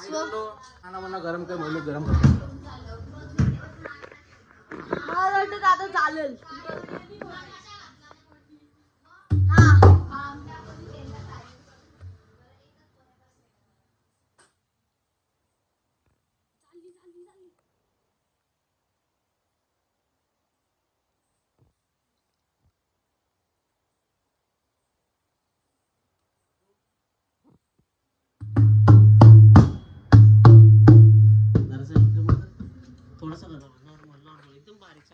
खाना वाना गरम कर, मम्मी गरम कर. मला वाटतं दादा चालेल. थोडासा नॉर्मल एकदम बारीक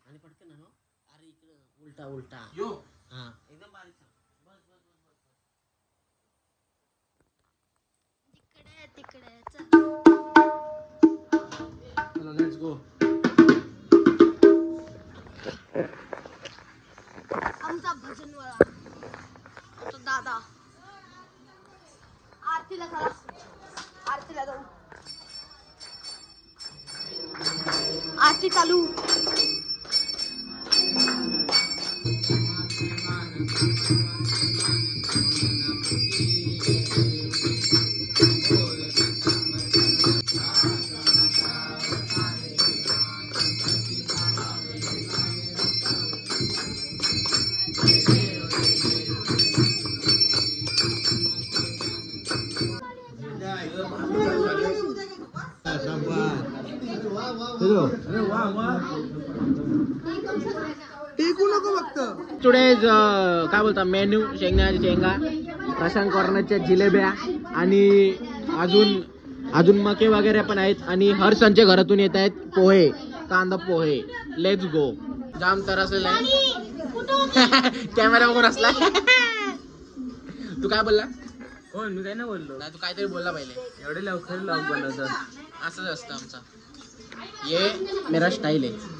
आणि पटकन ना. अरे इकडे उलटा उलटा यो. हा एकदम बारीक. बस बस बस बस. तिकडे चलो लेट्स गो. आमचा भजनवाला तो दादा. आरतीला चला, आरतीला जाऊ. आरती चालू. टुडेज काय बोलता मेन्यू शेंगण्याची शेंगा, प्रशांत कॉर्नरच्या जिलेब्या आणि अजून मके वगैरे पण आहेत. आणि हर्षांच्या घरातून येत आहेत पोहे, कांदा पोहे. Let's go. जाम तर असेल कॅमेरा बघून असला. तू काय बोलला? कोण? मी काय नाही बोललो. तू काहीतरी बोलला पहिले. एवढे लवकर लॉक बनवतात. असंच असतं आमचा. ये मेरा स्टाईल आहे.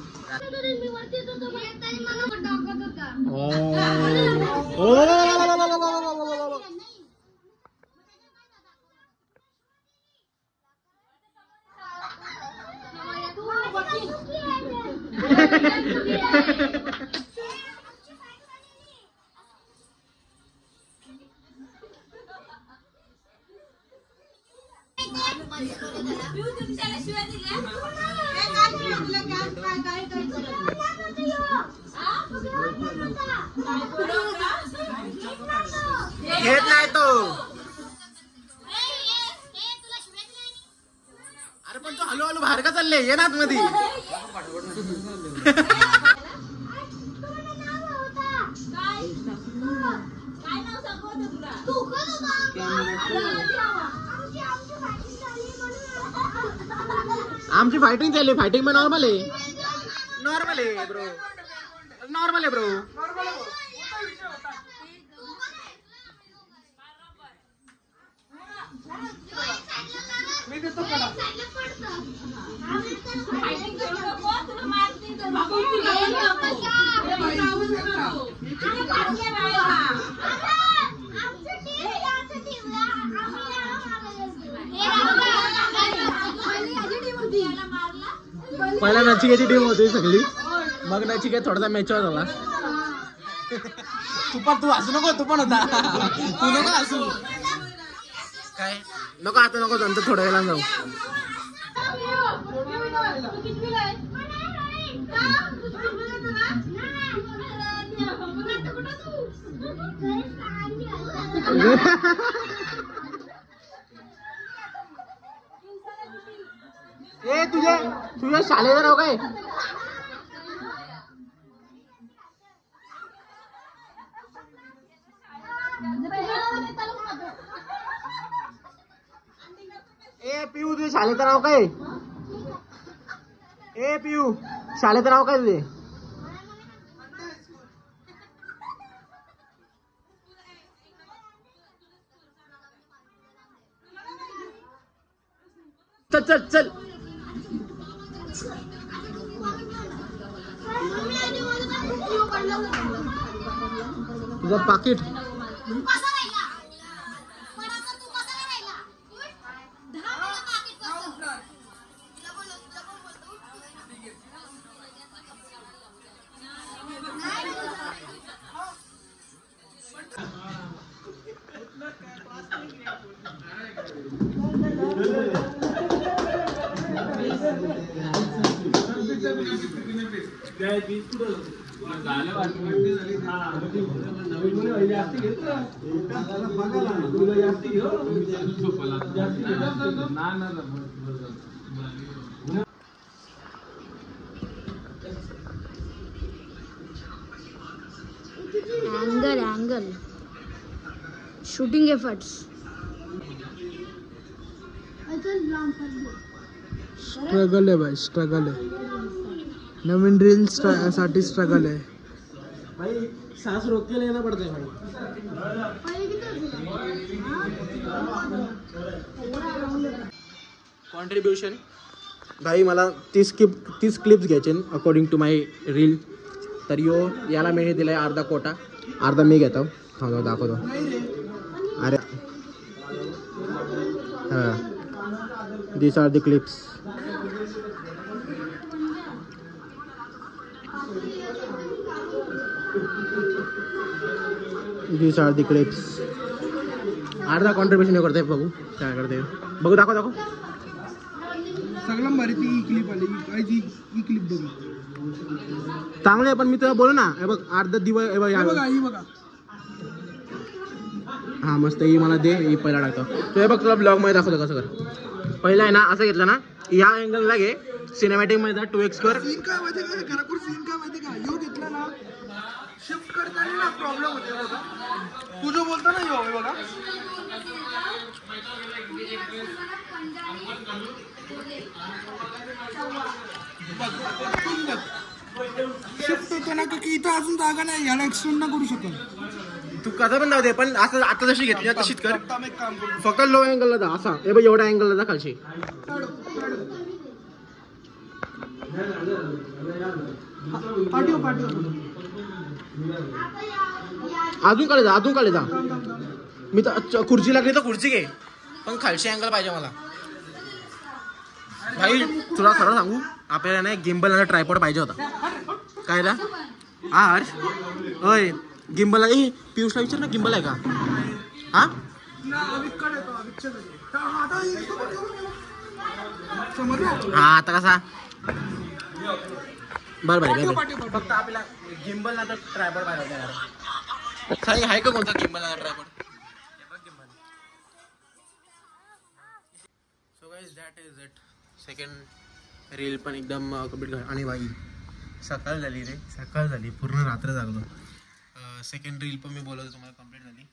घेत नाही तो. अरे पण तू हळूहळू बाहेर का चालले? ये ना मध्ये. आमची फायटिंग चालली. फायटिंग पण नॉर्मल आहे. नॉर्मल आहे ब्रो. नॉर्मल आहे ब्रो. मी देतो कडा. पहिला नचिकेची टीम होती सगळी, मग नचिकेत थोडासा मॅचवर झाला. तू हसू नको. तू पण होता. तू नको हसू. काय नको आता नको. नंतर थोड्या वेळा जाऊ. ए तुझ्या शाळेचं नाव काय? ए पिऊ तुझ्या शाळेचं नाव काय? ए पिऊ शाळेचं नाव काय तुझे? चल चल चल. तुझं पाकिट अँगल शूटिंग एफर्ट्स स्ट्रगल आहे भाई, स्ट्रगल आहे. नवीन रील साठी स्ट्रगल आहे भाई. सांस रोक के लेना पड़ता है भाई. कॉन्ट्रीब्युशन भाई मला 30 क्लिप्स घ्यायचे अकॉर्डिंग टू माय रील. तर याला मी दिलाय अर्धा कोटा, अर्धा मी घेतो. थांबा दाखवतो. अरे हां, this are the clips. This are the clips. अर्धा कॉन्ट्रीब्युशन करते. बघू काय करते. बघू दाखव. सगळं भारी ती ई क्लिप आली. काय ती ई क्लिप बघ, चांगले. पण मी तुला बोलू ना, हे बघ अर्धा दिवस. हे बघा ही बघा. हा मस्त. ही मला दे. ही पहिला टाकतो. तो हे बघ तुला ब्लॉग मध्ये दाखवतो कसं कर. पहिला आहे ना असं घेतलं ना, या अँगलला घे. सिनेमॅटिक मध्ये 2x कर. सीन काय माहिती का, खरोखर सीन काय माहिती का, यो घेतला ना शिफ्ट करताना ना प्रॉब्लेम होते बघा. तू जो बोलता ना यो, हे बघा शिफ्ट होतो ना, की इथं अजून जागा नाही, याला एक्सटेंड ना करू शकत. तू कसं पण जाऊ दे, पण असं आता जशी घेतली ना तशीच कर. आता एक काम करू, फक्त लो अँगलला जा. असा हे बघ, एवढ्या अँगलला जा खालची. पाठव अजून काढे जा. मी तर खुर्ची लागली तर खुर्ची घे, पण खालची अँगल पाहिजे मला. भाई तुला खरं सांगू, आपल्याला ना गिम्बल आणि ट्रायपॉड पाहिजे होता. काय रा हा हर्ष, होय गिम्बल आहे. पियुषला विचार ना, गिम्बल आहे का? हा हा आता कसा बरं. फक्त आपल्याला गिम्बल ना तर ट्रायपॉड पाहिजे होता. काही आहे का कोणता गिम्बल ना tripod? So guys that is it. Second reel पण एकदम कम्प्लीट कर. आणि भाई सकाळ झाली रे, सकाळ झाली, पूर्ण रात्र जागलो. सेकंड रील पण मी बोलवतो तुम्हाला कम्प्लीट झाली.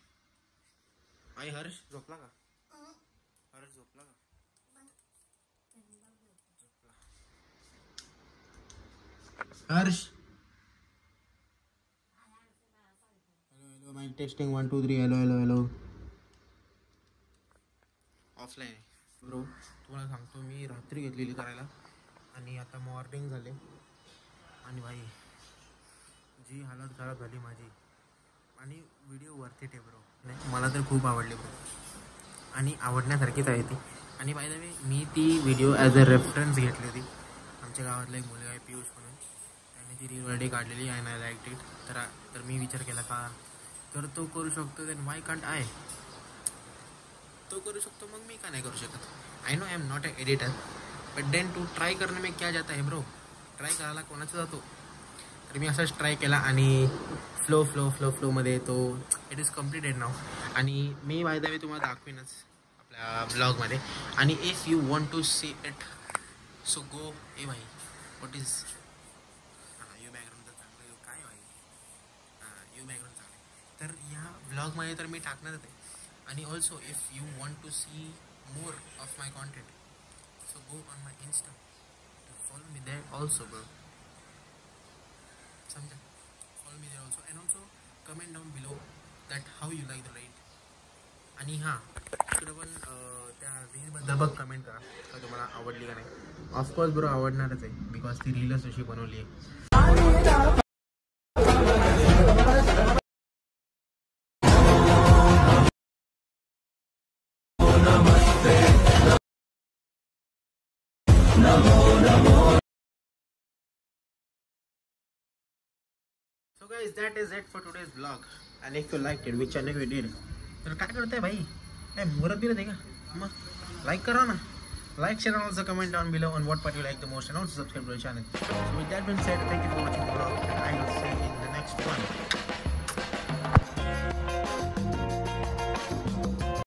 आई हर्ष झोपला का? हर्ष झोपला का? Harsh hello mike testing 1 2 3. Hello offline bro. तुम्हाला सांगतो, मी रात्री घेतलेली करायला आणि आता मॉर्निंग झाले. आणि भाई जी हालत खराब झाली माझी. आणि व्हिडिओ वरती आहे ब्रो. नाही मला तर खूप आवडली ब्रो, आणि आवडण्यासारखीच आहे ती. आणि बाय द वे मी ती व्हिडिओ ॲज अ रेफरन्स घेतली होती. आमच्या गावातला एक मुलगा आहे पियुष म्हणून, त्याने ती रील ऑलरेडी काढलेली आहे. नाही लाईक इट. तर मी विचार केला का तर तो करू शकतो, देन वाय कांट आय. तो करू शकतो, मग मी का नाही करू शकत? I know I am not a editor, but then to try करणे में क्या जाता है ब्रो. ट्राय करायला कोणाचं जातो. तर मी असंच ट्राय केला आणि फ्लोमध्ये तो इट इज कम्प्लिटेड नाव. आणि मी बाय द वे तुम्हाला दाखवीनच आपल्या ब्लॉगमध्ये. आणि if you want to see it so go. ए भाई व्हॉट इज यू बॅकग्राऊंड तर चांगलं काय भाई. यू बॅकग्राऊंड चांगलं. तर या ब्लॉगमध्ये तर मी टाकणारच आहे. आणि also if you want to see more of my content so go on my insta to follow me there also bro. समजा, follow me there also. And also comment down below that how you like the ride. आणि हां इकडं पण त्या रीलबद्दल बघ comment करा का तुम्हाला आवडली का नाही. ऑफकोर्स ब्रो आवडणारच आहे, बिकॉज ती रीलच अशी बनवली आहे. So guys, that is it for today's vlog. And if you liked it, which I know you did, तर काय करताय भाई? काय मुरत बिरत आहे का? मग लाईक करा ना. Like, share, and also comment down below on what part you like the most, and also subscribe to our channel. So with that being said, thank you for watching the vlog, and I will see you in the next one.